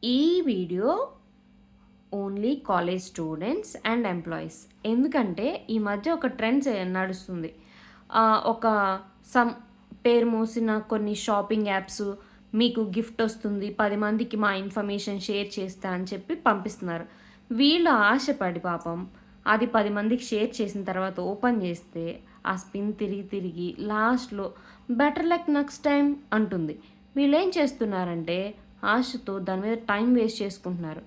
ఈ video only college students and employees. ఎందుకంటే ఈ మధ్య ఒక ట్రెండ్స్ నడుస్తుంది. ఒక సమ్ పేరు మోసిన కొన్ని షాపింగ్ యాప్స్ మీకు గిఫ్ట్ వస్తుంది, 10 మందికి మా ఇన్ఫర్మేషన్ షేర్ చేస్తా అని చెప్పి పంపిస్తున్నారు. వీళ్ళు ఆశపడి పాపం అది 10 మందికి షేర్ చేసిన తర్వాత ఓపెన్ చేస్తే ఆ స్పిన్ తిరిగి తిరిగి లాస్ట్లో బెటర్ లక్ నెక్స్ట్ టైం అంటుంది. వీళ్ళు ఏం చేస్తున్నారంటే ఆశతో దాని మీద టైం వేస్ట్ చేసుకుంటున్నారు.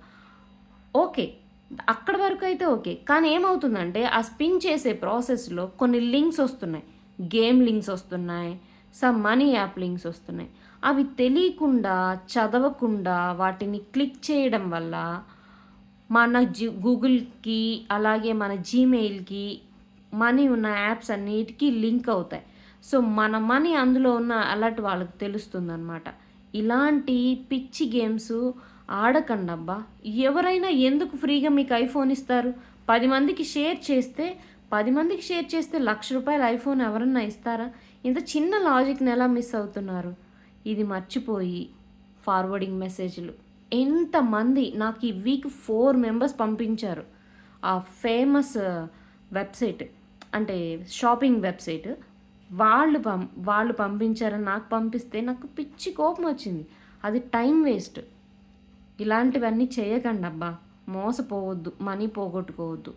ఓకే. అక్కడి వరకు అయితే ఓకే. కానీ ఏమవుతుందంటే, ఆ స్పిన్ చేసే ప్రాసెస్‌లో కొన్ని లింక్స్ ఒస్తున్నాయి. గేమ్ లింక్స్ ఒస్తున్నాయి. సమ్ మనీ యాప్ లింక్స్ ఒస్తున్నాయి. అవి తెలియకుండా, చదవకుండా వాటిని క్లిక్ చేయడం వల్ల మన గూగుల్‌కి, అలాగే మన జీమెయిల్‌కి మనీ ఉన్న యాప్స్ అన్నిటికి లింక్ అవుతాయి. సో, మన మనీ అందులో ఉన్న అలర్ట్ వాళ్ళకి తెలుస్తుందనమాట. ఇలాంటి పిచ్చి గేమ్సు ఆడకండబ్బా! ఎవరైనా ఎందుకు ఫ్రీగా మీకు ఐఫోన్ ఇస్తారు? 10 మందికి షేర్ చేస్తే 10 మందికి షేర్ చేస్తే రూ. 1,00,000 ఐఫోన్ ఎవరన్నా ఇస్తారా? ఇంత చిన్న లాజిక్‌ని ఎలా మిస్ అవుతున్నారు? ఇది మర్చిపోయి ఫార్వర్డింగ్ మెసేజ్‌లు. ఎంతమంది నాకు ఈ వీక్ 4 మెంబర్స్ పంపించారు. ఆ ఫేమస్ వెబ్‌సైట్ అంటే షాపింగ్ వెబ్‌సైట్. వాళ్ళు పంపించారని నాకు పంపిస్తే నాకు పిచ్చి కోపమొచ్చింది. అది టైం వేస్ట్. ఇలాంటివన్నీ చేయకండబ్బా! మోసపోవద్దు. మనీ పోగొట్టుకోవద్దు.